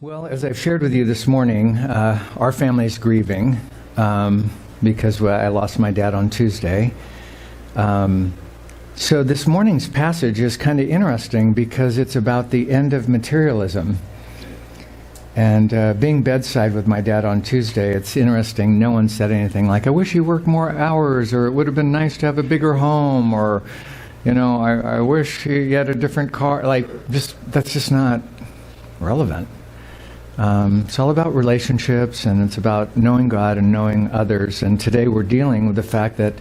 Well, as I've shared with you this morning, our family's grieving because I lost my dad on Tuesday. So this morning's passage is kind of interesting because it's about the end of materialism. And being bedside with my dad on Tuesday, it's interesting. No one said anything like, I wish you worked more hours, or it would have been nice to have a bigger home, or, you know, I wish you had a different car. That's just not relevant. It's all about relationships, and it's about knowing God and knowing others. And today we're dealing with the fact that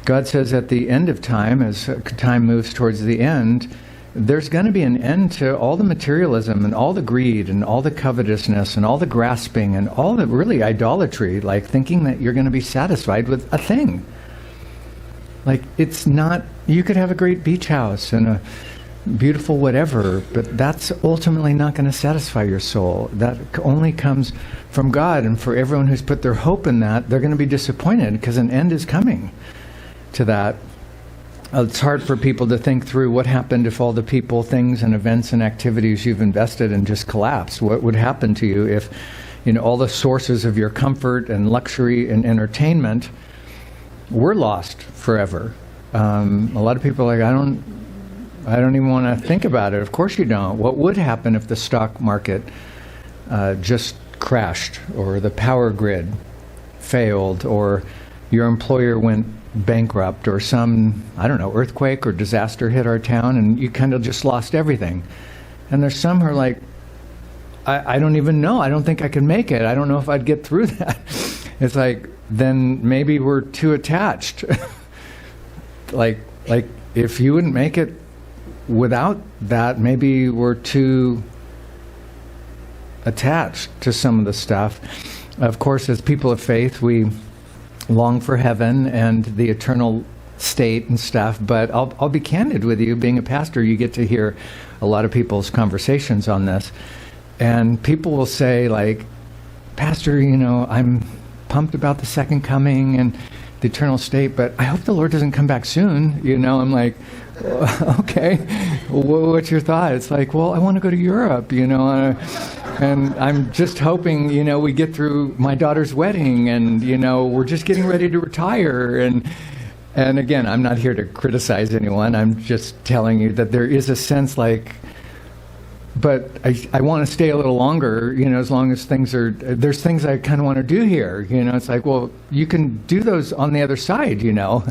God says at the end of time, as time moves towards the end, there's going to be an end to all the materialism and all the greed and all the covetousness and all the grasping and all the really idolatry, like thinking that you're going to be satisfied with a thing. Like, it's not, you could have a great beach house and a beautiful whatever, but that's ultimately not going to satisfy your soul. That only comes from God, and for everyone who's put their hope in that, they're going to be disappointed because an end is coming to that. It's hard for people to think through what happened if all the people, things, and events and activities you've invested in just collapsed. What would happen to you if, you know, all the sources of your comfort and luxury and entertainment were lost forever? A lot of people are like, I don't even want to think about it. Of course you don't. What would happen if the stock market just crashed, or the power grid failed, or your employer went bankrupt, or some, I don't know, earthquake or disaster hit our town and you kind of just lost everything? And there's some who are like, I don't even know. I don't think I can make it. I don't know if I'd get through that. It's like, then maybe we're too attached. like if you wouldn't make it without that, maybe we're too attached to some of the stuff. Of course, as people of faith, we long for heaven and the eternal state and stuff, but I'll be candid with you. Being a pastor, you get to hear a lot of people's conversations on this, and people will say, like, Pastor, you know, I'm pumped about the second coming and the eternal state, but I hope the Lord doesn't come back soon. You know, I'm like, okay, what's your thought? It's like, well, I want to go to Europe, you know, and I'm just hoping, you know, we get through my daughter's wedding, and, you know, we're just getting ready to retire. And again, I'm not here to criticize anyone. I'm just telling you that there is a sense like, but I want to stay a little longer, you know, as long as there's things I kind of want to do here. You know, it's like, well, you can do those on the other side, you know.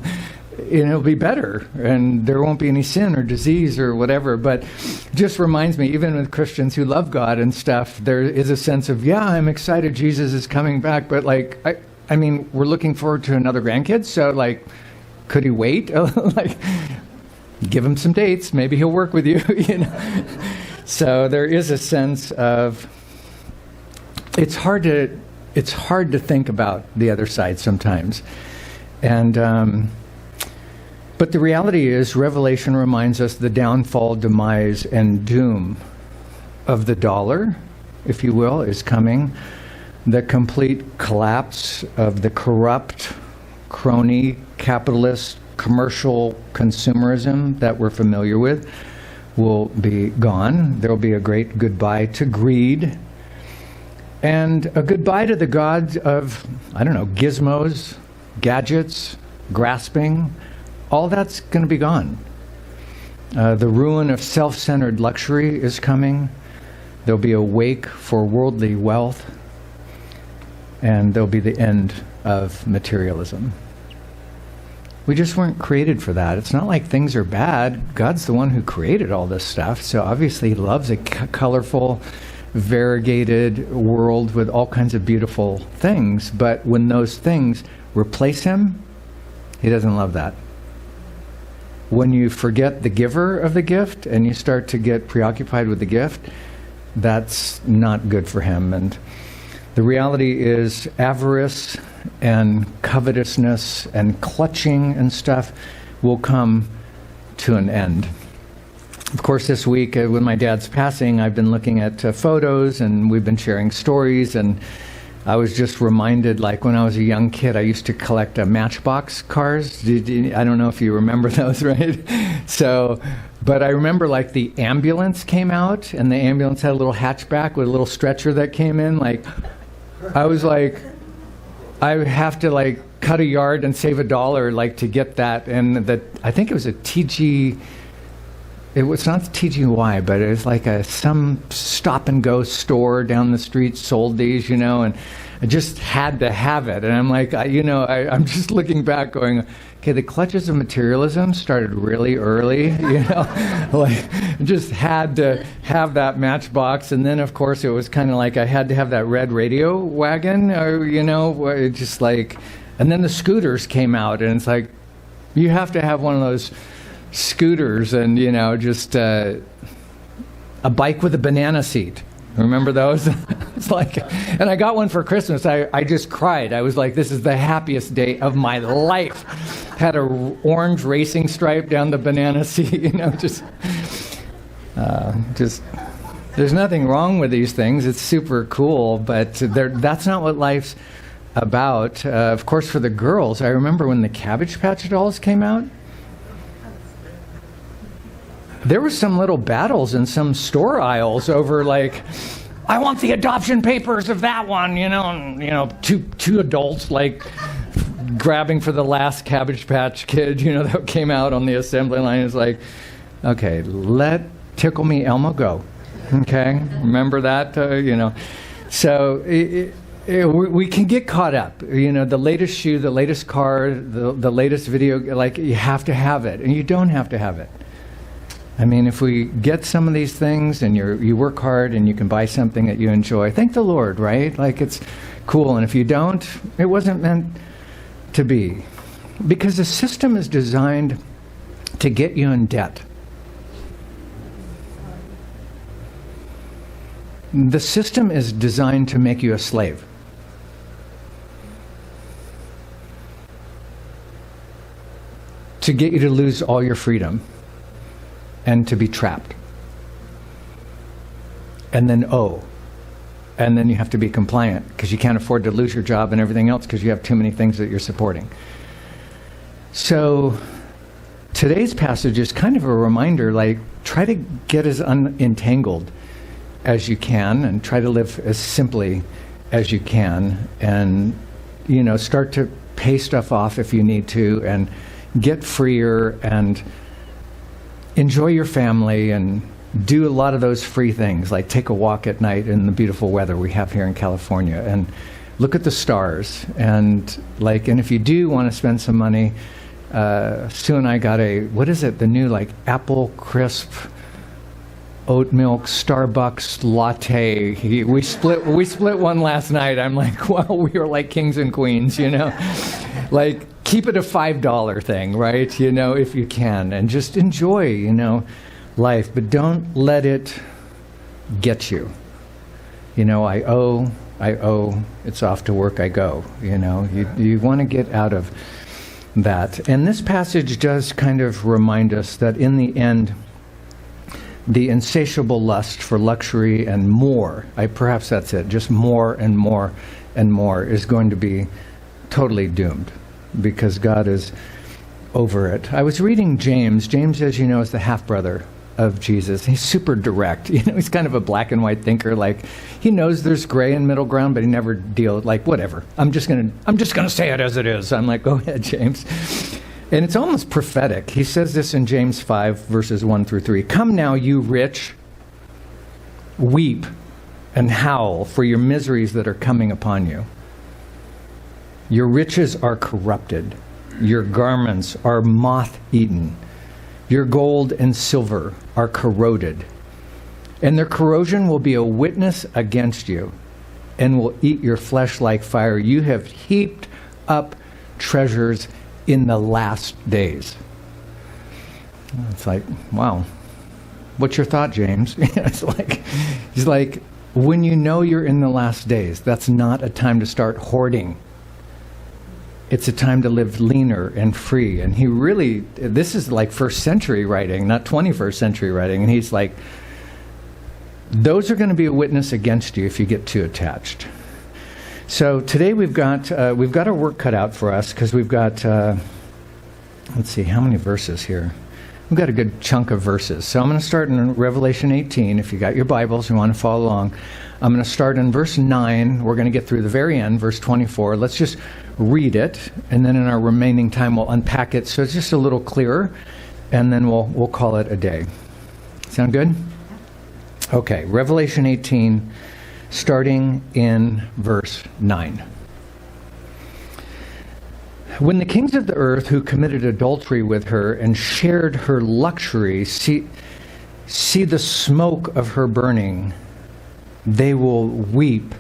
And it'll be better, and there won't be any sin or disease or whatever. But just reminds me, even with Christians who love God and stuff, there is a sense of, yeah, I'm excited Jesus is coming back, but like, I mean, we're looking forward to another grandkid, so like, could he wait? Like, give him some dates, maybe he'll work with you, you know. So there is a sense of, it's hard to think about the other side sometimes. And but the reality is, Revelation reminds us the downfall, demise, and doom of the dollar, if you will, is coming. The complete collapse of the corrupt, crony, capitalist, commercial consumerism that we're familiar with will be gone. There will be a great goodbye to greed, and a goodbye to the gods of, I don't know, gizmos, gadgets, grasping. All that's going to be gone. The ruin of self-centered luxury is coming. There'll be a wake for worldly wealth, and there'll be the end of materialism. We just weren't created for that. It's not like things are bad. God's the one who created all this stuff, so obviously he loves a colorful, variegated world with all kinds of beautiful things, but when those things replace him, he doesn't love that. When you forget the giver of the gift and you start to get preoccupied with the gift, that's not good for him. And the reality is, avarice and covetousness and clutching and stuff will come to an end. Of course, this week, with my dad's passing, I've been looking at photos, and we've been sharing stories, and I was just reminded, like when I was a young kid, I used to collect Matchbox cars. I don't know if you remember those, right? So, but I remember like the ambulance came out, and the ambulance had a little hatchback with a little stretcher that came in. Like, I was like, I would have to like cut a yard and save $1 like to get that. And that, I think it was a TG. It was not TGY, but it was like some stop-and-go store down the street sold these, and I just had to have it. And I'm like, I'm just looking back going, okay, the clutches of materialism started really early, like just had to have that Matchbox. And then, of course, it was kind of like I had to have that red radio wagon, or, just like, and then the scooters came out, and it's like, you have to have one of those scooters, and just a bike with a banana seat. Remember those? It's like, and I got one for Christmas. I just cried. I was like, this is the happiest day of my life. Had a orange racing stripe down the banana seat. Just there's nothing wrong with these things. It's super cool, but that's not what life's about. Of course, for the girls, I remember when the Cabbage Patch dolls came out. There were some little battles in some store aisles over like, I want the adoption papers of that one, and, two adults like grabbing for the last Cabbage Patch Kid, that came out on the assembly line. It's like, okay, let Tickle Me Elmo go. Okay, remember that, So we can get caught up. The latest shoe, the latest car, the latest video. Like, you have to have it, and you don't have to have it. I mean, if we get some of these things and you work hard and you can buy something that you enjoy, thank the Lord, right? Like, it's cool. And if you don't, it wasn't meant to be. Because the system is designed to get you in debt. The system is designed to make you a slave. To get you to lose all your freedom. And to be trapped. And then and then you have to be compliant because you can't afford to lose your job and everything else because you have too many things that you're supporting. So today's passage is kind of a reminder, like, try to get as unentangled as you can and try to live as simply as you can, and start to pay stuff off if you need to, and get freer and enjoy your family, and do a lot of those free things, like take a walk at night in the beautiful weather we have here in California, and look at the stars. And if you do want to spend some money, Sue and I got the new apple crisp oat milk Starbucks latte. We split one last night. I'm like, well, we were like kings and queens, like. Keep it a $5 thing, right? If you can, and just enjoy, life, but don't let it get you. I owe, it's off to work I go. You want to get out of that. And this passage does kind of remind us that in the end, the insatiable lust for luxury and more, perhaps that's it, just more and more and more, is going to be totally doomed. Because God is over it. I was reading James. James, as you know, is the half-brother of Jesus. He's super direct. He's kind of a black and white thinker. Like, he knows there's gray and middle ground, but he never deals, whatever. I'm just gonna say it as it is. I'm like, go ahead, James. And it's almost prophetic. He says this in James 5, verses 1 through 3. Come now, you rich, weep and howl for your miseries that are coming upon you. Your riches are corrupted. Your garments are moth-eaten. Your gold and silver are corroded. And their corrosion will be a witness against you and will eat your flesh like fire. You have heaped up treasures in the last days. It's like, wow. What's your thought, James? He's like, when you know you're in the last days, that's not a time to start hoarding. It's a time to live leaner and free. And this is like first century writing, not 21st century writing. And he's like, those are going to be a witness against you if you get too attached. So today we've got our work cut out for us because we've got, let's see, how many verses here? We've got a good chunk of verses. So I'm going to start in Revelation 18. If you got your Bibles, you want to follow along. I'm going to start in verse 9. We're going to get through the very end, verse 24. Let's just read it, and then in our remaining time we'll unpack it so it's just a little clearer, and then we'll call it a day. Sound good? Okay, Revelation 18, starting in verse 9. When the kings of the earth who committed adultery with her and shared her luxury see the smoke of her burning, they will weep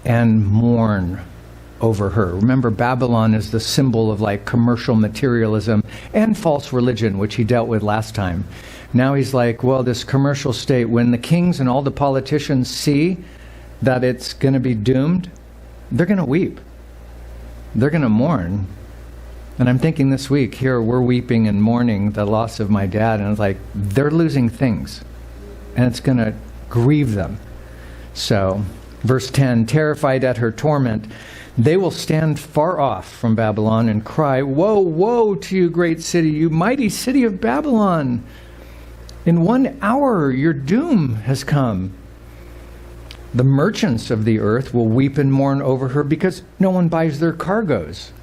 and mourn over her. Remember, Babylon is the symbol of like commercial materialism and false religion, which he dealt with last time. Now he's like, well, this commercial state, when the kings and all the politicians see that it's going to be doomed, they're going to weep. They're going to mourn. And I'm thinking this week, here we're weeping and mourning the loss of my dad, and it's like, they're losing things. And it's going to grieve them. So, verse 10, terrified at her torment, they will stand far off from Babylon and cry, woe, woe to you, great city, you mighty city of Babylon. In 1 hour your doom has come. The merchants of the earth will weep and mourn over her because no one buys their cargoes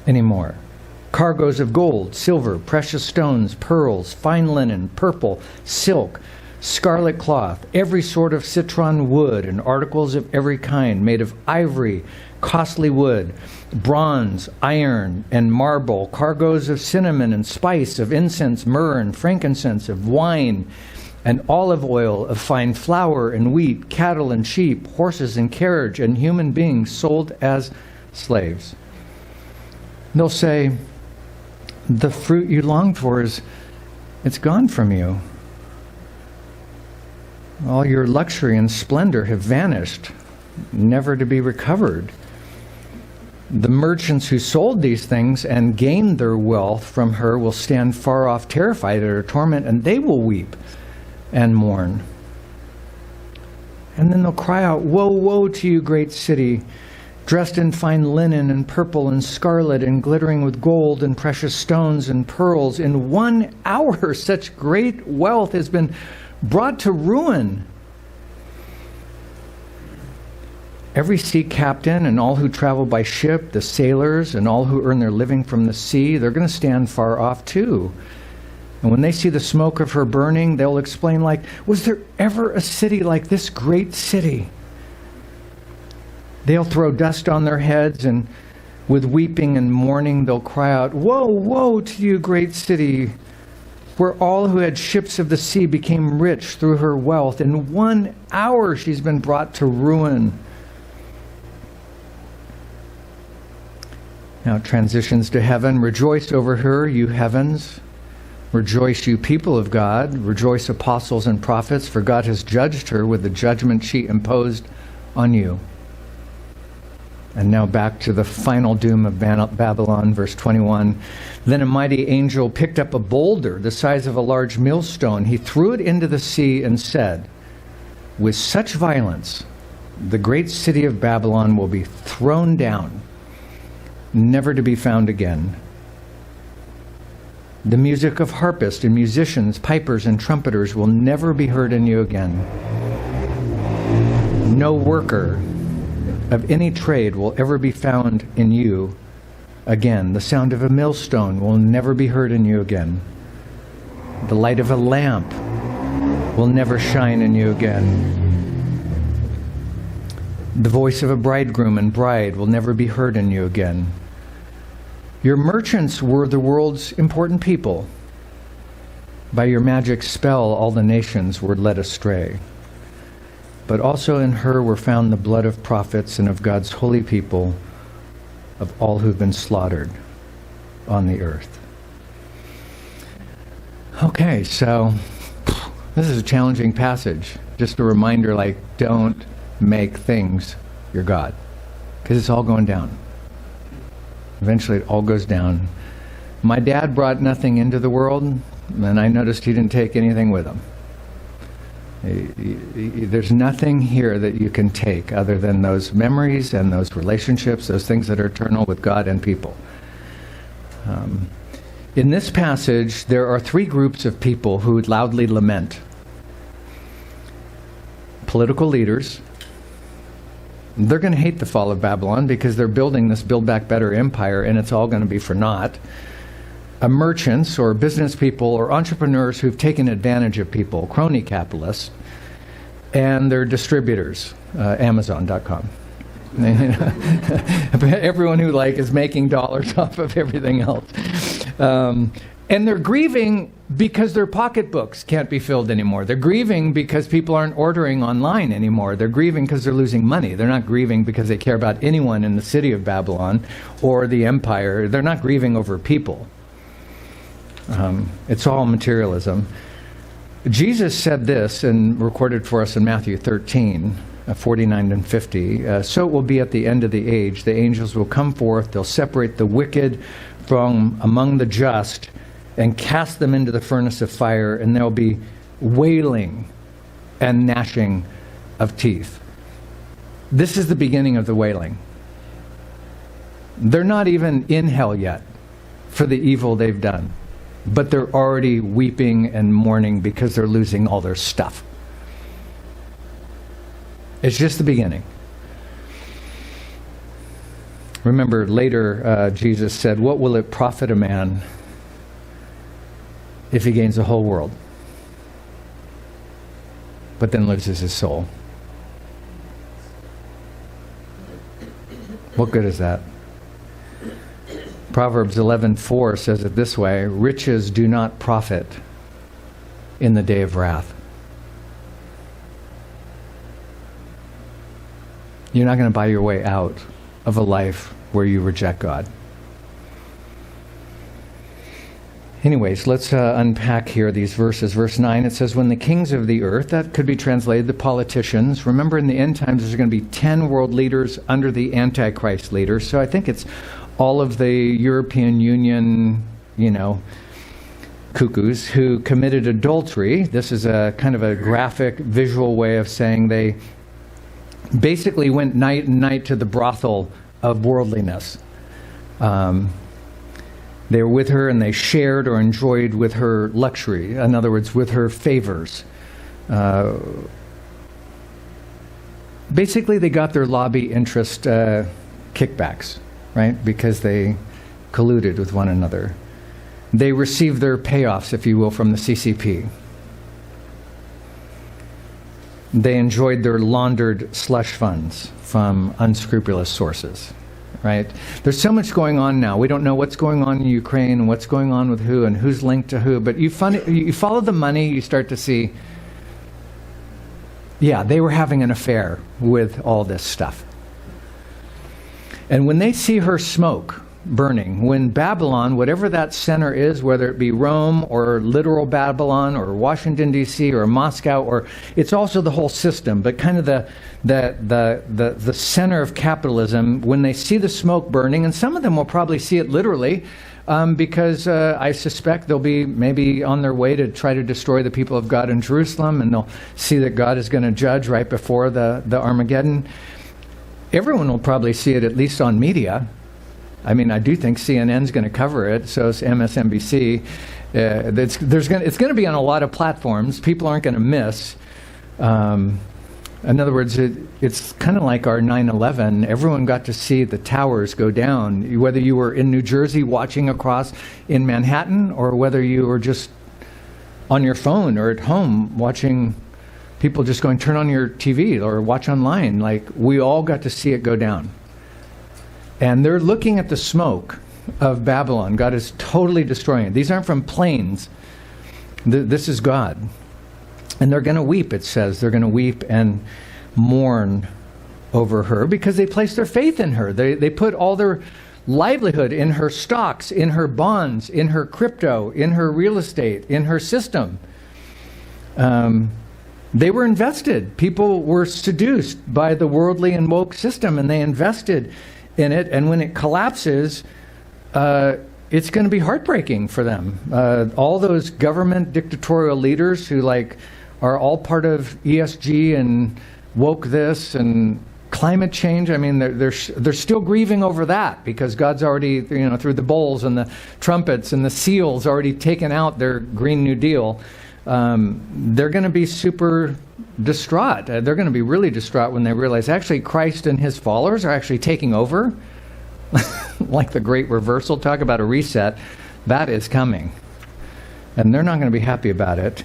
anymore. Cargoes of gold, silver, precious stones, pearls, fine linen, purple, silk, scarlet cloth, every sort of citron wood, and articles of every kind made of ivory, costly wood, bronze, iron, and marble, cargoes of cinnamon and spice, of incense, myrrh, and frankincense, of wine, and olive oil, of fine flour and wheat, cattle and sheep, horses and carriage, and human beings sold as slaves. They'll say, the fruit you longed for it's gone from you. All your luxury and splendor have vanished, never to be recovered. The merchants who sold these things and gained their wealth from her will stand far off, terrified at her torment, and they will weep and mourn. And then they'll cry out, woe, woe to you, great city, dressed in fine linen and purple and scarlet and glittering with gold and precious stones and pearls. In 1 hour such great wealth has been brought to ruin. Every sea captain and all who travel by ship, the sailors and all who earn their living from the sea, they're going to stand far off too. And when they see the smoke of her burning, they'll explain like, was there ever a city like this great city? They'll throw dust on their heads, and with weeping and mourning, they'll cry out, woe, woe to you, great city, where all who had ships of the sea became rich through her wealth. In 1 hour she's been brought to ruin. Now it transitions to heaven. Rejoice over her, you heavens. Rejoice, you people of God. Rejoice, apostles and prophets, for God has judged her with the judgment she imposed on you. And now back to the final doom of Babylon, verse 21. Then a mighty angel picked up a boulder the size of a large millstone. He threw it into the sea and said, with such violence, the great city of Babylon will be thrown down, never to be found again. The music of harpists and musicians, pipers and trumpeters will never be heard in you again. No worker of any trade will ever be found in you again. The sound of a millstone will never be heard in you again. The light of a lamp will never shine in you again. The voice of a bridegroom and bride will never be heard in you again. Your merchants were the world's important people. By your magic spell, all the nations were led astray. But also in her were found the blood of prophets and of God's holy people, of all who've been slaughtered on the earth. Okay, so this is a challenging passage. Just a reminder, like, don't make things your God, because it's all going down. Eventually it all goes down. My dad brought nothing into the world, and I noticed he didn't take anything with him. There's nothing here that you can take other than those memories and those relationships, those things that are eternal with God and people. In this passage, there are three groups of people who loudly lament. Political leaders. They're going to hate the fall of Babylon because they're building this Build Back Better empire, and it's all going to be for naught. Merchants or business people or entrepreneurs who've taken advantage of people, crony capitalists, and their distributors, Amazon.com. Everyone who is making dollars off of everything else. And they're grieving because their pocketbooks can't be filled anymore. They're grieving because people aren't ordering online anymore. They're grieving because they're losing money. They're not grieving because they care about anyone in the city of Babylon or the empire. They're not grieving over people. It's all materialism. Jesus said this, and recorded for us in Matthew 13, 49 and 50. So it will be at the end of the age. The angels will come forth. They'll separate the wicked from among the just and cast them into the furnace of fire, and there'll be wailing and gnashing of teeth. This is the beginning of the wailing. They're not even in hell yet for the evil they've done. But they're already weeping and mourning because they're losing all their stuff. It's just the beginning. Remember, later Jesus said, "What will it profit a man if he gains the whole world, but then loses his soul?" What good is that? Proverbs 11:4 says it this way: riches do not profit in the day of wrath. You're not going to buy your way out of a life where you reject God. Anyways, let's unpack here these verses. Verse 9, it says, when the kings of the earth, that could be translated the politicians. Remember, in the end times, there's going to be 10 world leaders under the Antichrist leader. So I think it's all of the European Union, cuckoos who committed adultery. This is a kind of a graphic, visual way of saying they basically went night and night to the brothel of worldliness. They were with her and they shared or enjoyed with her luxury. In other words, with her favors. Basically, they got their lobby interest kickbacks, right? Because they colluded with one another. They received their payoffs, if you will, from the CCP. They enjoyed their laundered slush funds from unscrupulous sources, right? There's so much going on now. We don't know what's going on in Ukraine and what's going on with who and who's linked to who. But you follow the money, you start to see, yeah, they were having an affair with all this stuff. And when they see her smoke burning, when Babylon, whatever that center is, whether it be Rome or literal Babylon or Washington, D.C. or Moscow, or it's also the whole system, but kind of the center of capitalism, when they see the smoke burning, and some of them will probably see it literally, because I suspect they'll be maybe on their way to try to destroy the people of God in Jerusalem, and they'll see that God is going to judge right before the Armageddon. Everyone will probably see it, at least on media. I mean, I do think CNN's going to cover it, so is MSNBC. It's going to be on a lot of platforms. People aren't going to miss. In other words, it's kind of like our 9/11. Everyone got to see the towers go down, whether you were in New Jersey watching across in Manhattan, or whether you were just on your phone or at home watching people just going, turn on your TV or watch online. Like, we all got to see it go down. And they're looking at the smoke of Babylon. God is totally destroying it. These aren't from planes. This is God. And they're going to weep, it says. They're going to weep and mourn over her because they placed their faith in her. They put all their livelihood in her stocks, in her bonds, in her crypto, in her real estate, in her system. They were invested. People were seduced by the worldly and woke system, and they invested in it, and when it collapses, it's going to be heartbreaking for them. All those government dictatorial leaders who are all part of ESG and woke this and climate change. I mean, they're still grieving over that because God's already, through the bowls and the trumpets and the seals, already taken out their Green New Deal. They're going to be super distraught. They're going to be really distraught when they realize actually Christ and his followers are actually taking over. Like the great reversal, talk about a reset. That is coming. And they're not going to be happy about it.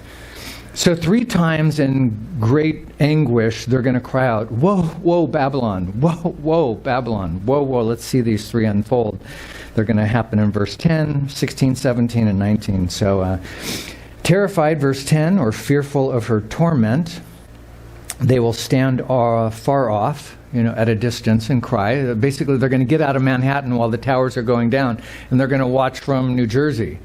So 3 times in great anguish, they're going to cry out, "Woe, woe, Babylon! Woe, woe, Babylon! Woe, woe!" Let's see these 3 unfold. They're going to happen in verse 10, 16, 17, and 19. So, terrified, verse 10, or fearful of her torment, they will stand far off, at a distance and cry. Basically, they're going to get out of Manhattan while the towers are going down, and they're going to watch from New Jersey.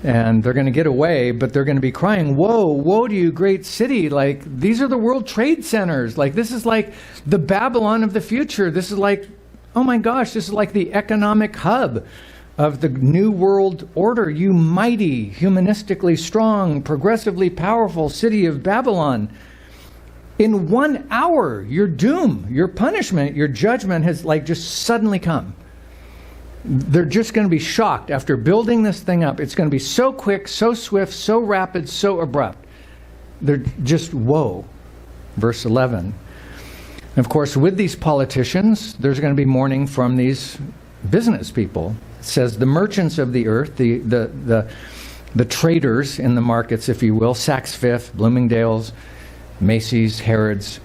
And they're going to get away, but they're going to be crying, "Woe, woe to you, great city." Like, these are the World Trade Centers. Like, this is like the Babylon of the future. This is like, oh my gosh, this is like the economic hub of the New World Order. You mighty, humanistically strong, progressively powerful city of Babylon. In 1 hour, your doom, your punishment, your judgment has just suddenly come. They're just going to be shocked after building this thing up. It's going to be so quick, so swift, so rapid, so abrupt. They're just woe. Verse 11. And of course, with these politicians, there's going to be mourning from these business people. It says the merchants of the earth, the traders in the markets, if you will, Saks Fifth, Bloomingdale's, Macy's, Harrods,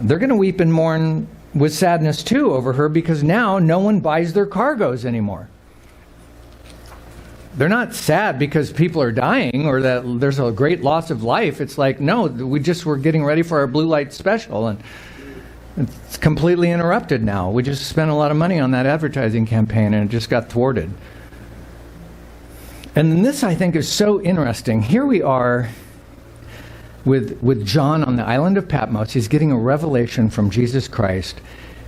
they're going to weep and mourn with sadness too over her, because now no one buys their cargoes anymore. They're not sad because people are dying or that there's a great loss of life. It's like, no, we just were getting ready for our blue light special and it's completely interrupted now. We just spent a lot of money on that advertising campaign and it just got thwarted. And this, I think, is so interesting. Here we are with John on the island of Patmos. He's getting a revelation from Jesus Christ.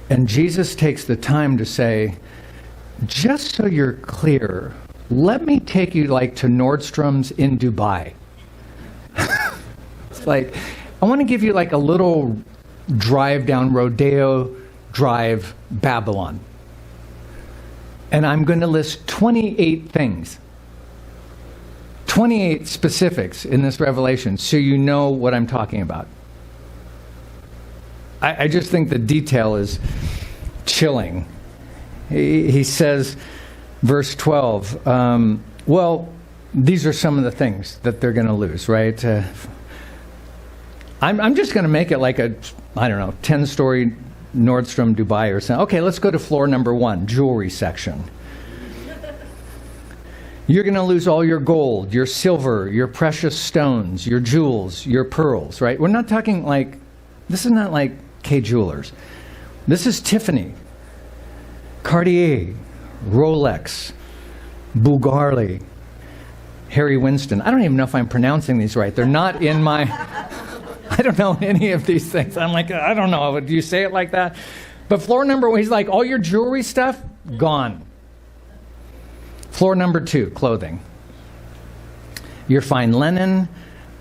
And Jesus takes the time to say, just so you're clear, let me take you to Nordstrom's in Dubai. It's like, I want to give you a little drive down Rodeo Drive, Babylon. And I'm going to list 28 things. 28 specifics in this revelation, so you know what I'm talking about. I just think the detail is chilling. He says, verse 12, well, these are some of the things that they're going to lose, right? I'm just going to make it like a, 10-story Nordstrom Dubai or something. Okay, let's go to floor number 1, jewelry section. You're going to lose all your gold, your silver, your precious stones, your jewels, your pearls, right? We're not talking this is not like Kay Jewelers. This is Tiffany, Cartier, Rolex, Bulgari, Harry Winston. I don't even know if I'm pronouncing these right. They're not in my... I don't know any of these things. I'm like, I don't know. Do you say it like that? But floor number 1, he's like, all your jewelry stuff, gone. Floor number 2, clothing. Your fine linen,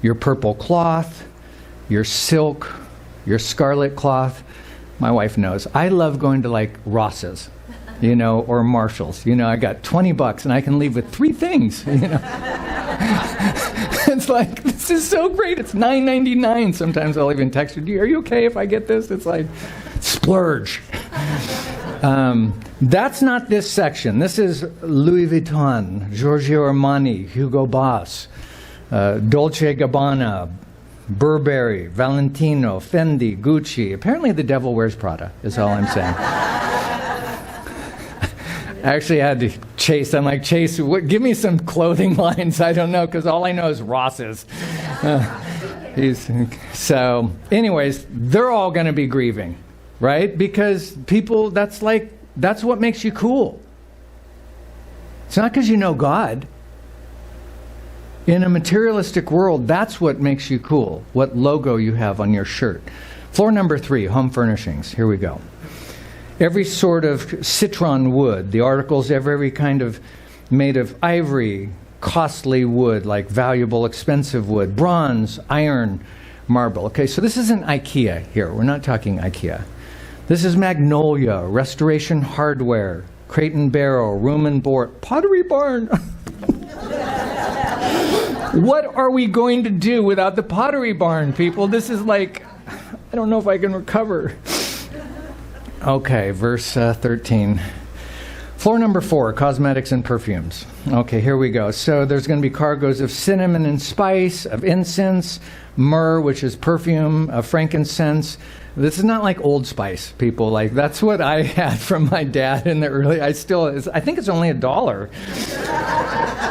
your purple cloth, your silk, your scarlet cloth. My wife knows. I love going to Ross's, or Marshall's. I got $20 and I can leave with 3 things, It's like, this is so great. It's $9.99. Sometimes I'll even text her, are you okay if I get this? It's like, splurge. That's not this section. This is Louis Vuitton, Giorgio Armani, Hugo Boss, Dolce & Gabbana, Burberry, Valentino, Fendi, Gucci. Apparently the devil wears Prada, is all I'm saying. I actually had to Chase. I'm like, Chase, give me some clothing lines. I don't know, because all I know is Ross's. So anyways, they're all going to be grieving, right? Because people, that's what makes you cool. It's not because you know God. In a materialistic world, that's what makes you cool, what logo you have on your shirt. Floor number 3, home furnishings. Here we go. Every sort of citron wood, the articles, every kind of made of ivory, costly wood, like valuable, expensive wood, bronze, iron, marble. Okay, so this isn't IKEA here. We're not talking IKEA. This is Magnolia, Restoration Hardware, Crate and Barrel, Room and Board, Pottery Barn. What are we going to do without the Pottery Barn, people? This is like, I don't know if I can recover. Okay, verse 13. Floor number 4, cosmetics and perfumes. Okay, here we go. So there's going to be cargoes of cinnamon and spice, of incense, myrrh, which is perfume, of frankincense. This is not like Old Spice, people. Like, that's what I had from my dad in the early. I think it's only $1.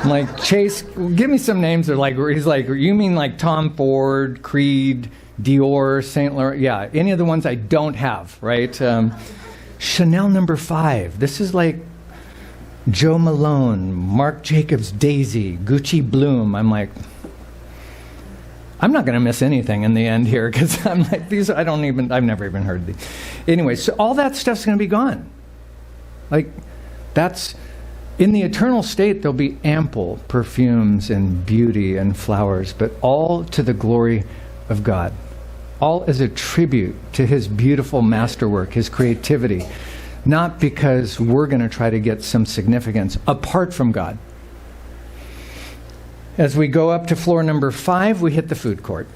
I'm like, Chase, give me some names. They're like, he's like, you mean like Tom Ford, Creed, Dior, Saint Laurent? Yeah, any of the ones I don't have, right? Chanel number 5. This is like Joe Malone, Marc Jacobs Daisy, Gucci Bloom. I'm like, I'm not going to miss anything in the end here, because I'm like, I've never even heard these. Anyway, so all that stuff's going to be gone. Like, that's, in the eternal state, there'll be ample perfumes and beauty and flowers, but all to the glory of God. All as a tribute to his beautiful masterwork, his creativity, not because we're going to try to get some significance apart from God. As we go up to floor number 5, we hit the food court.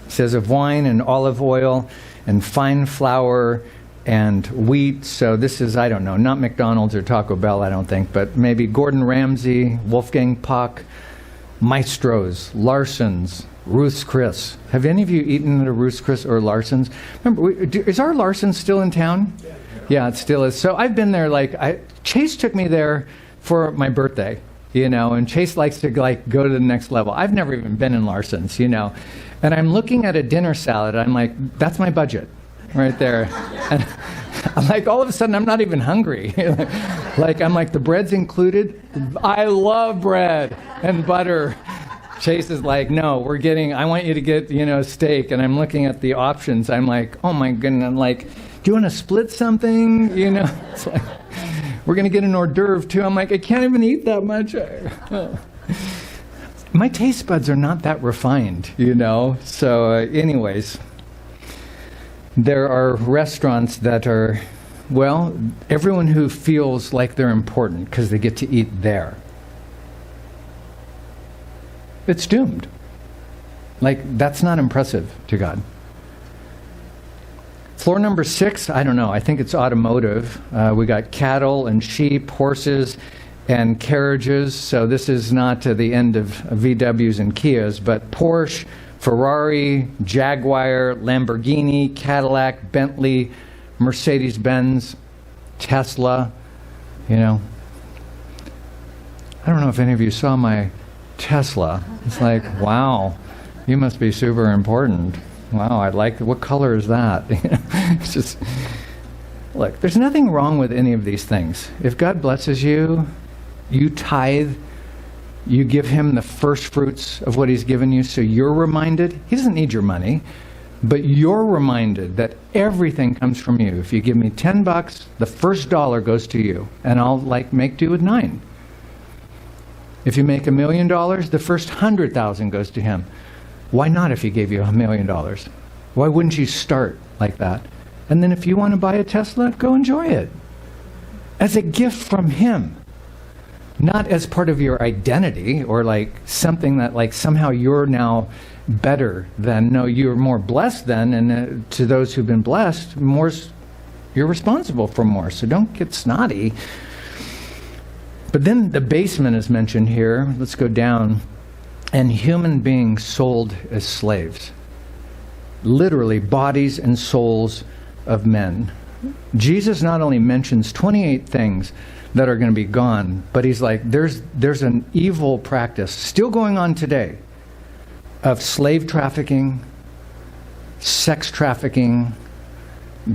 It says of wine and olive oil and fine flour and wheat. So this is, I don't know, not McDonald's or Taco Bell, I don't think, but maybe Gordon Ramsay, Wolfgang Puck, Maestro's, Larson's, Ruth's Chris. Have any of you eaten at a Ruth's Chris or Larson's? Remember, is our Larson's still in town? Yeah, it still is. So I've been there, Chase took me there for my birthday, and Chase likes to go to the next level. I've never even been in Larson's, and I'm looking at a dinner salad. I'm like, that's my budget right there. And I'm like, all of a sudden, I'm not even hungry. I'm like, the bread's included. I love bread and butter. Chase is like, no, I want you to get, steak. And I'm looking at the options. I'm like, oh my goodness. I'm like, do you want to split something? It's like, we're going to get an hors d'oeuvre too. I'm like, I can't even eat that much. My taste buds are not that refined, So anyways, there are restaurants that are, everyone who feels like they're important because they get to eat there. It's doomed. That's not impressive to God. Floor number 6, I don't know. I think it's automotive. We got cattle and sheep, horses, and carriages. So this is not the end of VWs and Kias, but Porsche, Ferrari, Jaguar, Lamborghini, Cadillac, Bentley, Mercedes-Benz, Tesla. I don't know if any of you saw my Tesla. It's like, wow, you must be super important. Wow, I like, what color is that? It's just, look, there's nothing wrong with any of these things. If God blesses you, you tithe, you give him the first fruits of what he's given you, so you're reminded, he doesn't need your money, but you're reminded that everything comes from you. If you give me $10, the first dollar goes to you, and I'll make do with 9. If you make $1 million, the first 100,000 goes to him. Why not if he gave you $1 million? Why wouldn't you start like that? And then if you want to buy a Tesla, go enjoy it. As a gift from him. Not as part of your identity or something that somehow you're now better than. No, you're more blessed than, and to those who've been blessed, you're responsible for more. So don't get snotty. But then the basement is mentioned here. Let's go down. And human beings sold as slaves. Literally, bodies and souls of men. Jesus not only mentions 28 things that are going to be gone, but he's like, there's an evil practice still going on today of slave trafficking, sex trafficking,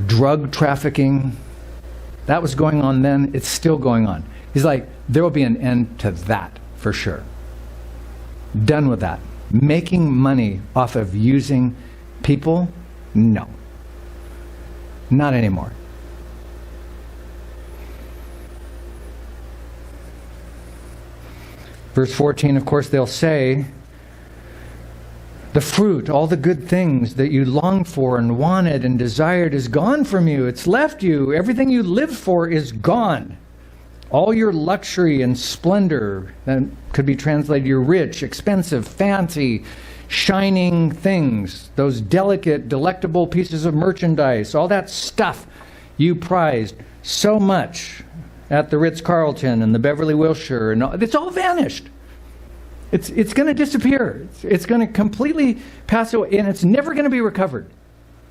drug trafficking. That was going on then. It's still going on. He's like, there will be an end to that for sure. Done with that. Making money off of using people? No. Not anymore. Verse 14, of course, they'll say, the fruit, all the good things that you longed for and wanted and desired is gone from you. It's left you. Everything you lived for is gone. All your luxury and splendor, that could be translated, your rich, expensive, fancy, shining things, those delicate, delectable pieces of merchandise, all that stuff you prized so much at the Ritz-Carlton and the Beverly Wilshire, and it's all vanished. It's going to disappear. It's going to completely pass away, and it's never going to be recovered.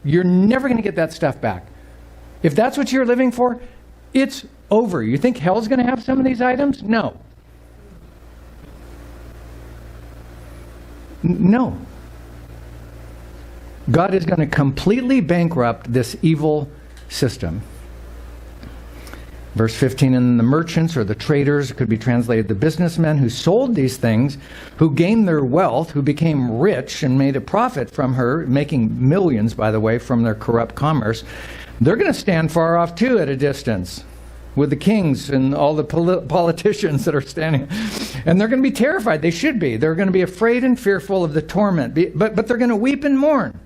You're never going to get that stuff back. If that's what you're living for, it's over. You think hell's going to have some of these items? No. No. God is going to completely bankrupt this evil system. Verse 15, and the merchants or the traders, it could be translated the businessmen who sold these things, who gained their wealth, who became rich and made a profit from her, making millions, by the way, from their corrupt commerce, they're going to stand far off too at a distance with the kings and all the politicians that are standing. And they're going to be terrified. They should be. They're going to be afraid and fearful of the torment, but they're going to weep and mourn.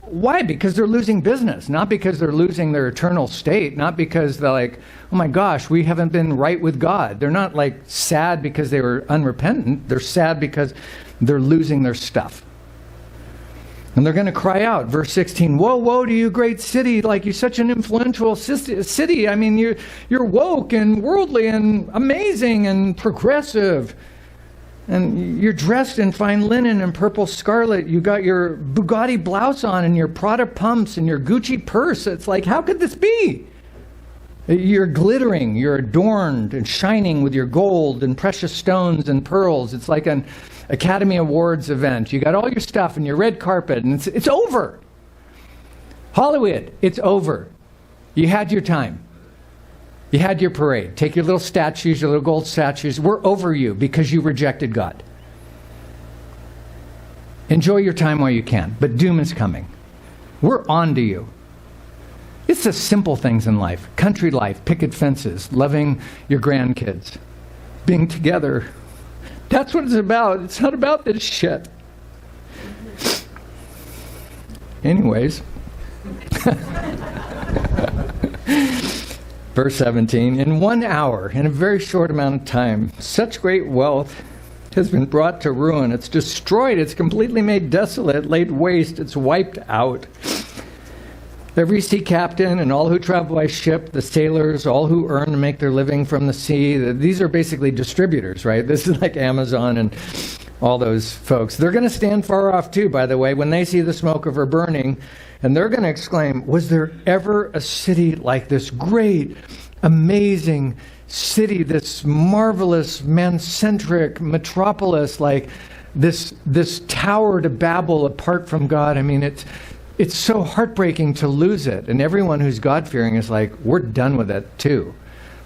Why? Because they're losing business, not because they're losing their eternal state, not because they're like, oh my gosh, we haven't been right with God. They're not like sad because they were unrepentant. They're sad because they're losing their stuff. And they're going to cry out, verse 16, woe, woe to you, great city, like you're such an influential city. I mean, you're woke and worldly and amazing and progressive. And you're dressed in fine linen and purple scarlet. You got your Bugatti blouse on and your Prada pumps and your Gucci purse. It's like, how could this be? You're glittering. You're adorned and shining with your gold and precious stones and pearls. It's like an Academy Awards event. You got all your stuff and your red carpet, and it's over. Hollywood, it's over. You had your time. You had your parade. Take your little statues, your little gold statues. We're over you because you rejected God. Enjoy your time while you can, but doom is coming. We're on to you. It's the simple things in life. Country life, picket fences, loving your grandkids, being together. That's what it's about. It's not about this shit. Anyways. Verse 17, in 1 hour, in a very short amount of time, such great wealth has been brought to ruin. It's destroyed. It's completely made desolate, laid waste. It's wiped out. Every sea captain and all who travel by ship, the sailors, all who earn and make their living from the sea, these are basically distributors, right? This is like Amazon and all those folks. They're going to stand far off too, by the way, when they see the smoke of her burning. And they're going to exclaim, was there ever a city like this great, amazing city, this marvelous, man-centric metropolis, like this tower to Babel apart from God? I mean, it's so heartbreaking to lose it. And everyone who's God-fearing is like, we're done with it too.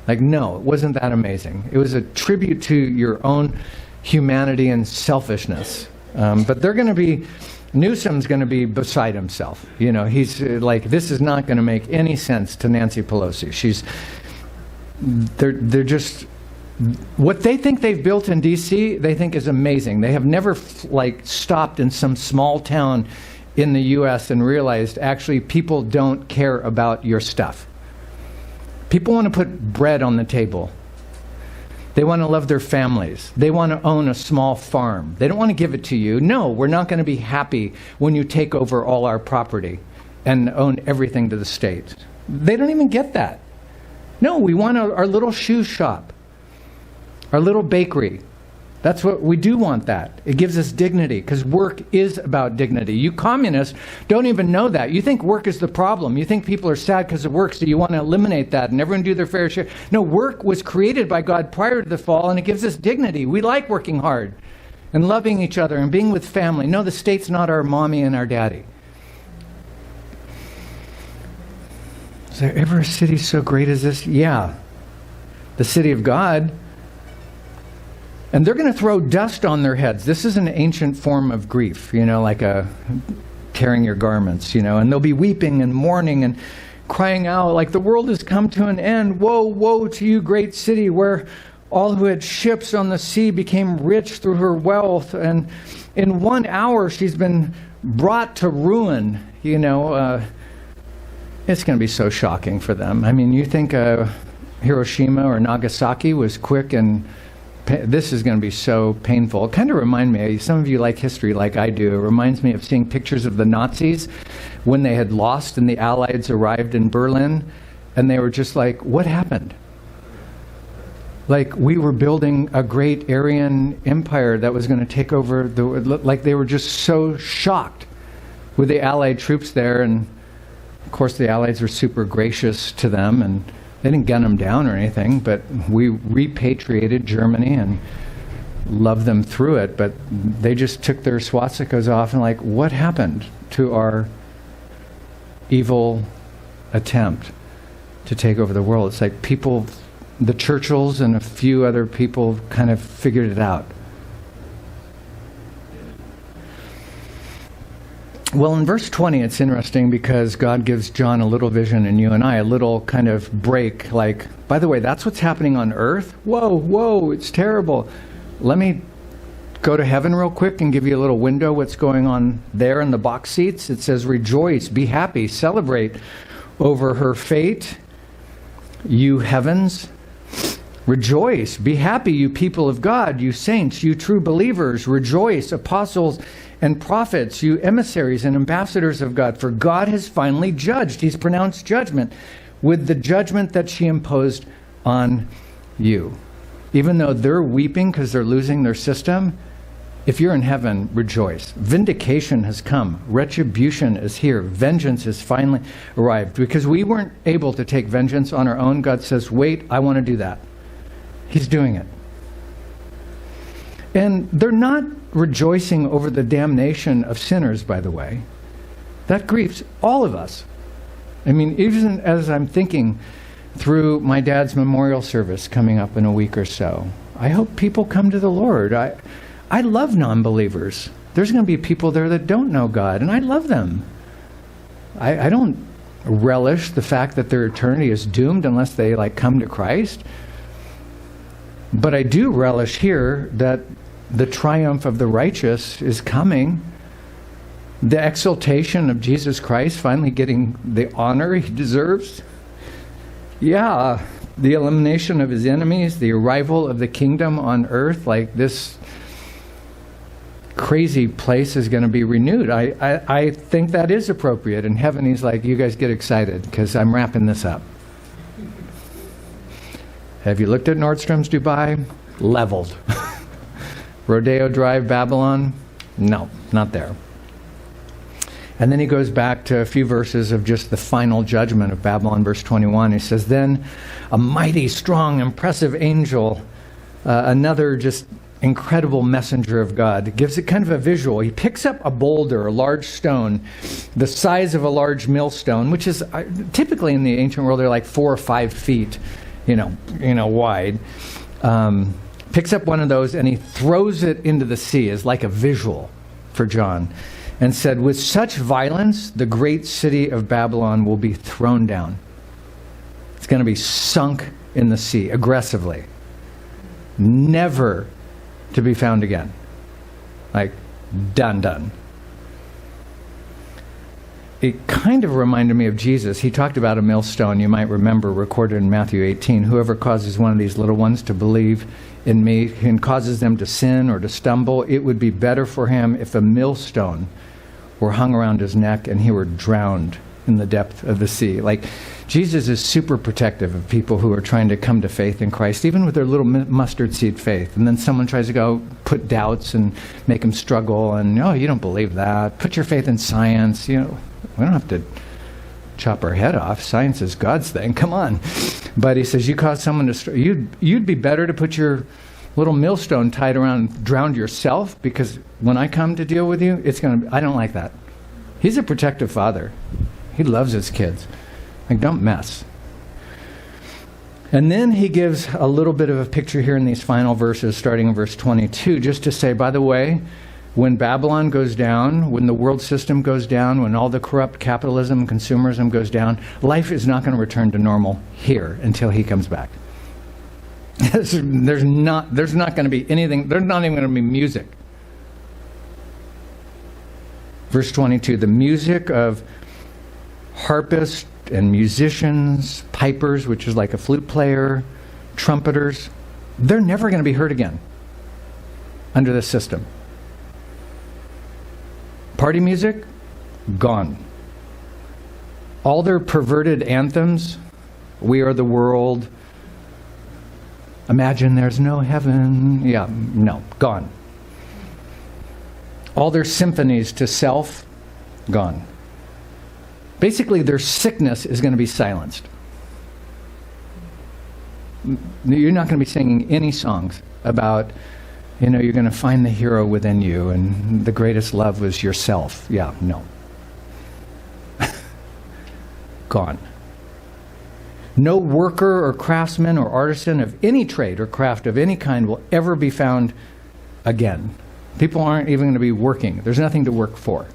Like, no, it wasn't that amazing. It was a tribute to your own humanity and selfishness. But they're going to be... Newsom's going to be beside himself. You know, he's like, this is not going to make any sense to Nancy Pelosi. They're just, what they think they've built in D.C., they think is amazing. They have never stopped in some small town in the U.S. and realized actually people don't care about your stuff. People want to put bread on the table. They want to love their families. They want to own a small farm. They don't want to give it to you. No, we're not going to be happy when you take over all our property and own everything to the state. They don't even get that. No, we want our little shoe shop, our little bakery. That's what we do want that. It gives us dignity because work is about dignity. You communists don't even know that. You think work is the problem. You think people are sad because of work, so you want to eliminate that and everyone do their fair share. No, work was created by God prior to the fall, and it gives us dignity. We like working hard and loving each other and being with family. No, the state's not our mommy and our daddy. Is there ever a city so great as this? Yeah. The city of God. And they're going to throw dust on their heads. This is an ancient form of grief, you know, like tearing your garments, you know, and they'll be weeping and mourning and crying out like the world has come to an end. Woe, woe to you, great city, where All who had ships on the sea became rich through her wealth. And in 1 hour, she's been brought to ruin. It's going to be so shocking for them. I mean, you think Hiroshima or Nagasaki was quick, and this is going to be so painful. It kind of reminds me, some of you like history like I do, it reminds me of seeing pictures of the Nazis when they had lost and the Allies arrived in Berlin, and they were just like, what happened? Like, we were building a great Aryan empire that was going to take over like they were just so shocked with the Allied troops there. And of course the Allies were super gracious to them, and they didn't gun them down or anything, but we repatriated Germany and loved them through it. But they just took their swastikas off and like, what happened to our evil attempt to take over the world? It's like people, the Churchills and a few other people kind of figured it out. Well, in verse 20, it's interesting because God gives John a little vision and you and I a little kind of break. Like, by the way, that's what's happening on earth? Whoa, it's terrible. Let me go to heaven real quick and give you a little window what's going on there in the box seats. It says, rejoice, be happy, celebrate over her fate, you heavens. Rejoice, be happy, you people of God, you saints, you true believers. Rejoice, apostles and prophets, you emissaries and ambassadors of God, for God has finally judged. He's pronounced judgment with the judgment that she imposed on you. Even though they're weeping because they're losing their system, if you're in heaven, rejoice. Vindication has come. Retribution is here. Vengeance has finally arrived. Because we weren't able to take vengeance on our own, God says, wait, I want to do that. He's doing it. And they're not rejoicing over the damnation of sinners, by the way. That grieves all of us. I mean, even as I'm thinking through my dad's memorial service coming up in a week or so, I hope people come to the Lord. I love non-believers. There's going to be people there that don't know God, and I love them. I don't relish the fact that their eternity is doomed unless they come to Christ. But I do relish here that the triumph of the righteous is coming. The exaltation of Jesus Christ finally getting the honor he deserves. Yeah, the elimination of his enemies, the arrival of the kingdom on earth, this crazy place is going to be renewed. I think that is appropriate. In heaven, he's like, you guys get excited because I'm wrapping this up. Have you looked at Nordstrom's Dubai? Leveled. Rodeo Drive, Babylon? No, not there. And then he goes back to a few verses of just the final judgment of Babylon, verse 21. He says, then a mighty, strong, impressive angel, another just incredible messenger of God, gives it kind of a visual. He picks up a boulder, a large stone, the size of a large millstone, which is typically in the ancient world, they're 4 or 5 feet, wide. Picks up one of those and he throws it into the sea as like a visual for John, and said, with such violence, the great city of Babylon will be thrown down. It's going to be sunk in the sea aggressively, never to be found again. Done. It kind of reminded me of Jesus. He talked about a millstone, you might remember, recorded in Matthew 18. Whoever causes one of these little ones to believe in me and causes them to sin or to stumble, it would be better for him if a millstone were hung around his neck and he were drowned in the depth of the sea. Jesus is super protective of people who are trying to come to faith in Christ, even with their little mustard seed faith. And then someone tries to go put doubts and make them struggle. And, you don't believe that. Put your faith in science. We don't have to chop our head off. Science is God's thing. Come on. But he says, you cause someone to you'd be better to put your little millstone tied around, drown yourself, because when I come to deal with you, I don't like that. He's a protective father. He loves his kids. Don't mess. And then he gives a little bit of a picture here in these final verses, starting in verse 22, just to say, by the way, when Babylon goes down, when the world system goes down, when all the corrupt capitalism and consumerism goes down, life is not going to return to normal here until he comes back. There's not going to be anything. There's not even going to be music. Verse 22, the music of harpists and musicians, pipers, which is like a flute player, trumpeters, they're never going to be heard again under this system. Party music, gone. All their perverted anthems, We Are the World, Imagine There's No Heaven, no, gone. All their symphonies to self, gone. Basically, their sickness is going to be silenced. You're not going to be singing any songs about, you're going to find the hero within you and the greatest love was yourself. No. Gone. No worker or craftsman or artisan of any trade or craft of any kind will ever be found again. People aren't even going to be working. There's nothing to work for.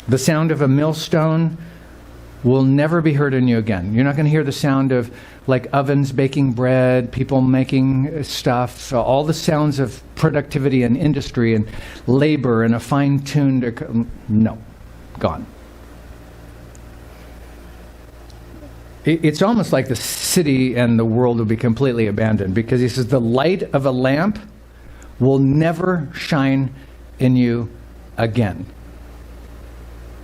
The sound of a millstone will never be heard in you again. You're not going to hear the sound of like ovens baking bread, people making stuff, all the sounds of productivity and industry and labor and a fine-tuned... No, gone. It's almost like the city and the world will be completely abandoned, because he says the light of a lamp will never shine in you again.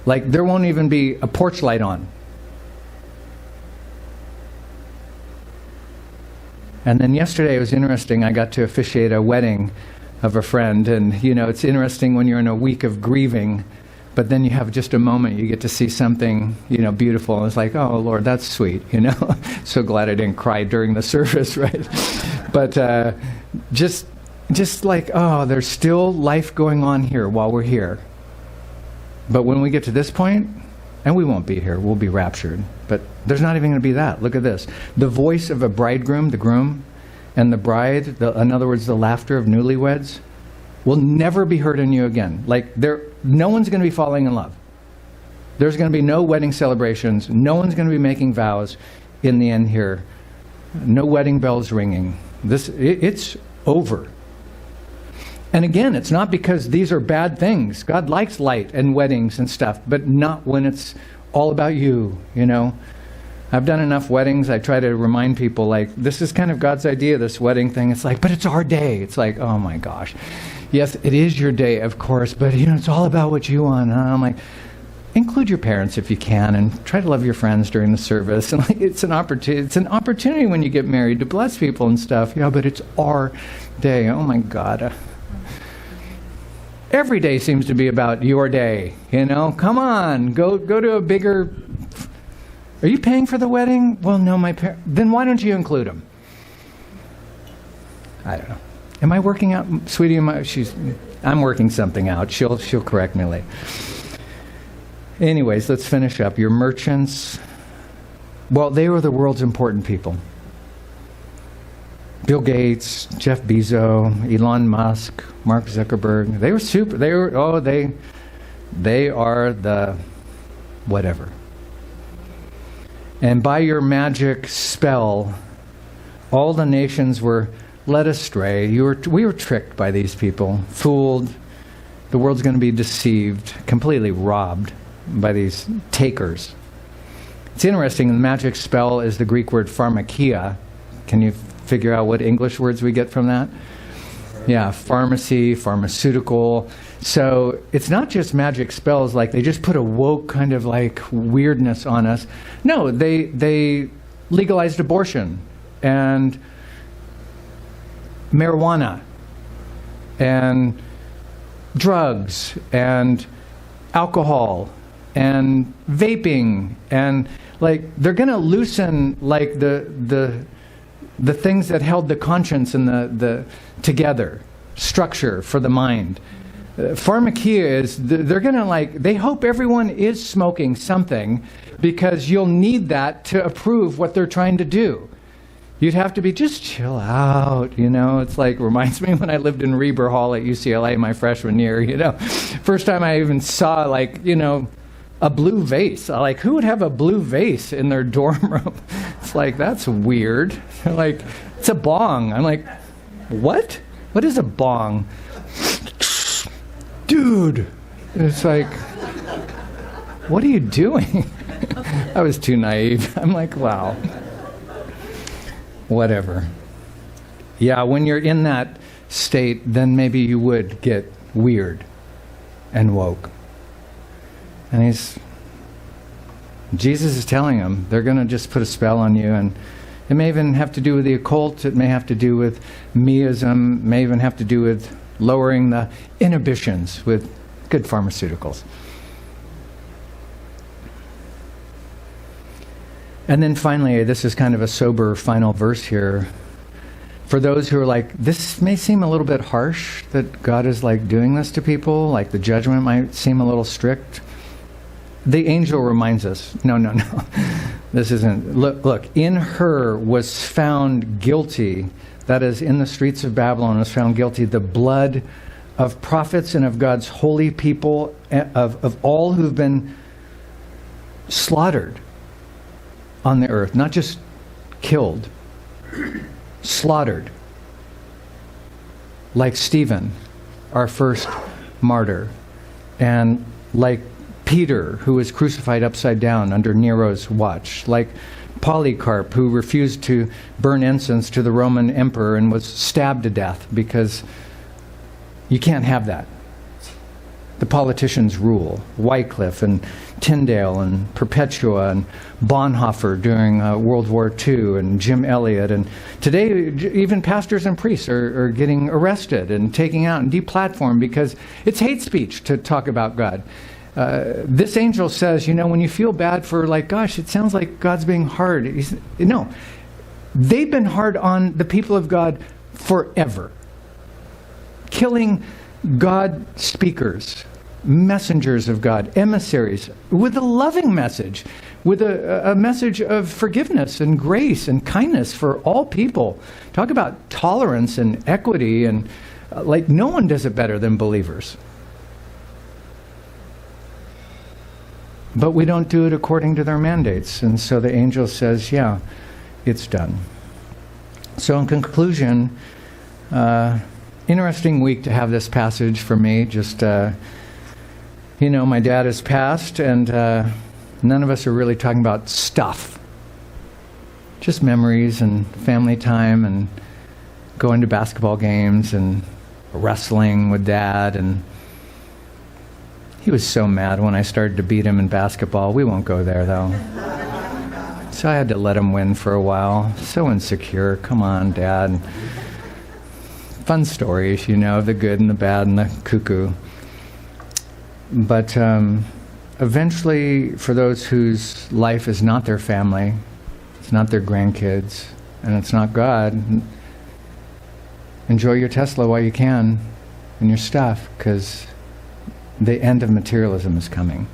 Like there won't even be a porch light on. And then yesterday it was interesting. I got to officiate a wedding of a friend. And, it's interesting when you're in a week of grieving, but then you have just a moment, you get to see something, beautiful. And it's like, oh, Lord, that's sweet, So glad I didn't cry during the service, right? But just like, oh, there's still life going on here while we're here. But when we get to this point, and we won't be here, we'll be raptured. But there's not even going to be that. Look at this. The voice of a bridegroom, the groom, and the bride, in other words, the laughter of newlyweds, will never be heard in you again. Like, no one's going to be falling in love. There's going to be no wedding celebrations. No one's going to be making vows in the end here. No wedding bells ringing. It's over. And again, it's not because these are bad things. God likes light and weddings and stuff, but not when it's all about you, I've done enough weddings. I try to remind people, like, this is kind of God's idea, this wedding thing. It's like, but it's our day. It's like, oh my gosh. Yes, it is your day, of course, but, it's all about what you want. And I'm like, include your parents if you can, and try to love your friends during the service. And it's an opportunity. It's an opportunity when you get married to bless people and stuff. Yeah, but it's our day. Oh my God. Every day seems to be about your day, Come on, go to a bigger... Are you paying for the wedding? Well, no, my parents... Then why don't you include them? I don't know. Am I working out, sweetie? I'm working something out. She'll correct me later. Anyways, let's finish up. Your merchants... Well, they were the world's important people. Bill Gates, Jeff Bezos, Elon Musk, Mark Zuckerberg. They were super. They are the whatever. And by your magic spell, all the nations were led astray. We were tricked by these people, fooled. The world's going to be deceived, completely robbed by these takers. It's interesting, the magic spell is the Greek word pharmakia. Can you figure out what English words we get from that? Yeah, pharmacy, pharmaceutical. So it's not just magic spells, like they just put a woke kind of like weirdness on us. No, they legalized abortion and marijuana and drugs and alcohol and vaping, and like they're going to loosen like the things that held the conscience and the together, structure for the mind. Pharmakia is, they're going to like, they hope everyone is smoking something, because you'll need that to approve what they're trying to do. You'd have to be, just chill out, It's like, reminds me when I lived in Reber Hall at UCLA my freshman year, First time I even saw like, a blue vase. Like, who would have a blue vase in their dorm room? It's like, that's weird. They're like, it's a bong. I'm like, what? What is a bong? Dude. It's like, what are you doing? I was too naive. I'm like, wow. Whatever. Yeah, when you're in that state, then maybe you would get weird and woke. And Jesus is telling him, they're going to just put a spell on you, and it may even have to do with the occult, it may have to do with meism, may even have to do with lowering the inhibitions with good pharmaceuticals. And then finally, this is kind of a sober final verse here. For those who are like, this may seem a little bit harsh, that God is like doing this to people, like the judgment might seem a little strict. The angel reminds us, no. This isn't. Look, in her was found guilty, that is, in the streets of Babylon was found guilty, the blood of prophets and of God's holy people, of all who've been slaughtered on the earth, not just killed, slaughtered. Like Stephen, our first martyr, and like Peter, who was crucified upside down under Nero's watch, like Polycarp, who refused to burn incense to the Roman emperor and was stabbed to death because you can't have that. The politicians rule. Wycliffe and Tyndale and Perpetua and Bonhoeffer during World War II and Jim Elliot. And today, even pastors and priests are getting arrested and taken out and deplatformed because it's hate speech to talk about God. This angel says, when you feel bad for like, gosh, it sounds like God's being hard. No, they've been hard on the people of God forever. Killing God speakers, messengers of God, emissaries, with a loving message, with a message of forgiveness and grace and kindness for all people. Talk about tolerance and equity, and like no one does it better than believers. But we don't do it according to their mandates. And so the angel says, yeah, it's done. So in conclusion, interesting week to have this passage for me. Just, my dad has passed, and none of us are really talking about stuff. Just memories and family time and going to basketball games and wrestling with Dad. And he was so mad when I started to beat him in basketball. We won't go there, though. So I had to let him win for a while. So insecure. Come on, Dad. Fun stories, the good and the bad and the cuckoo. But eventually, for those whose life is not their family, it's not their grandkids, and it's not God, enjoy your Tesla while you can and your stuff, because the end of materialism is coming.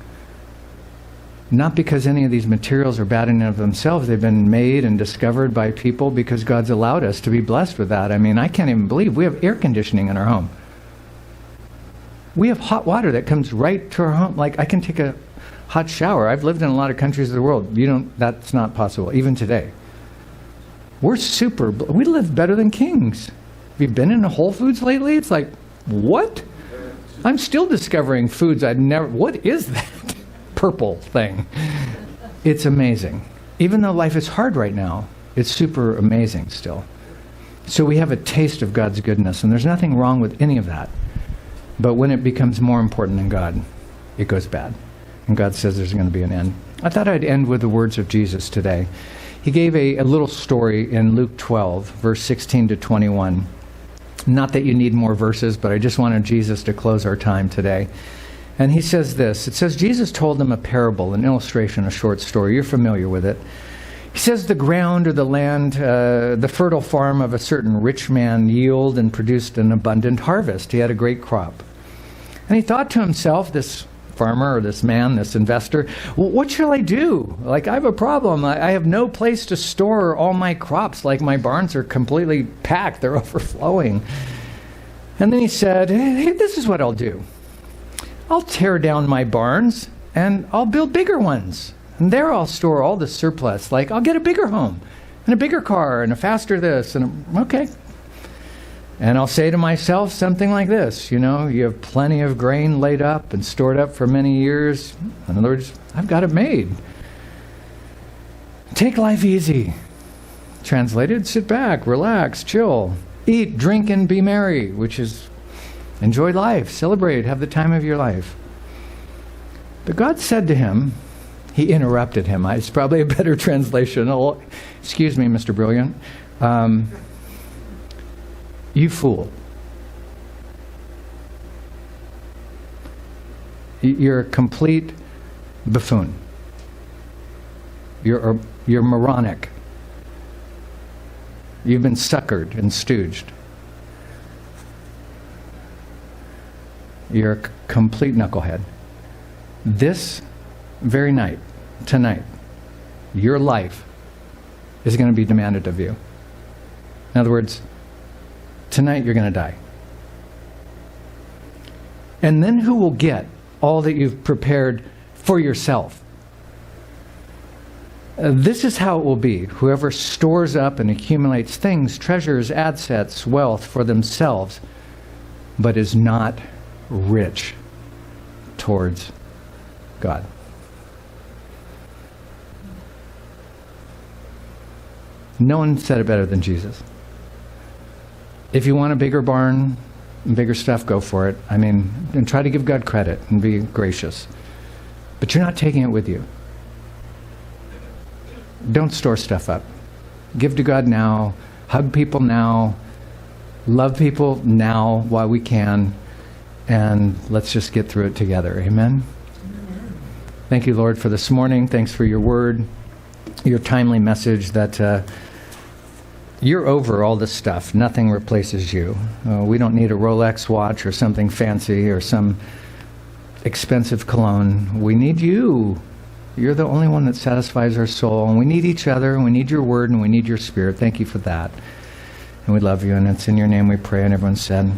Not because any of these materials are bad in and of themselves. They've been made and discovered by people because God's allowed us to be blessed with that. I mean, I can't even believe we have air conditioning in our home. We have hot water that comes right to our home. Like, I can take a hot shower. I've lived in a lot of countries of the world. That's not possible, even today. We live better than kings. Have you been in a Whole Foods lately? It's like, what? I'm still discovering foods what is that purple thing? It's amazing. Even though life is hard right now, it's super amazing still. So we have a taste of God's goodness, and there's nothing wrong with any of that. But when it becomes more important than God, it goes bad. And God says there's going to be an end. I thought I'd end with the words of Jesus today. He gave a little story in Luke 12, verse 16 to 21. Not that you need more verses, but I just wanted Jesus to close our time today. And he says this. It says, Jesus told them a parable, an illustration, a short story. You're familiar with it. He says, the ground or the land, the fertile farm of a certain rich man yielded and produced an abundant harvest. He had a great crop. And he thought to himself, this farmer or this man, this investor, well, what shall I do? Like, I have a problem. I have no place to store all my crops. Like, my barns are completely packed. They're overflowing. And then he said, hey, this is what I'll do. I'll tear down my barns and I'll build bigger ones. And there I'll store all the surplus. Like, I'll get a bigger home, and a bigger car, and a faster this, okay. And I'll say to myself something like this, you have plenty of grain laid up and stored up for many years. In other words, I've got it made. Take life easy. Translated, sit back, relax, chill, eat, drink, and be merry, which is enjoy life, celebrate, have the time of your life. But God said to him, he interrupted him. It's probably a better translation. Oh, excuse me, Mr. Brilliant. You fool. You're a complete buffoon. You're moronic. You've been suckered and stooged. You're a complete knucklehead. This very night, tonight, your life is going to be demanded of you. In other words, tonight you're going to die. And then who will get all that you've prepared for yourself? This is how it will be. Whoever stores up and accumulates things, treasures, assets, wealth for themselves, but is not rich towards God. No one said it better than Jesus. If you want a bigger barn, bigger stuff, go for it. And try to give God credit and be gracious. But you're not taking it with you. Don't store stuff up. Give to God now. Hug people now. Love people now while we can. And let's just get through it together. Amen? Thank you, Lord, for this morning. Thanks for your word, your timely message that you're over all this stuff. Nothing replaces you. We don't need a Rolex watch or something fancy or some expensive cologne. We need you. You're the only one that satisfies our soul. And we need each other, and we need your word, and we need your spirit. Thank you for that. And we love you, and it's in your name we pray. And everyone said,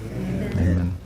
Amen. Amen.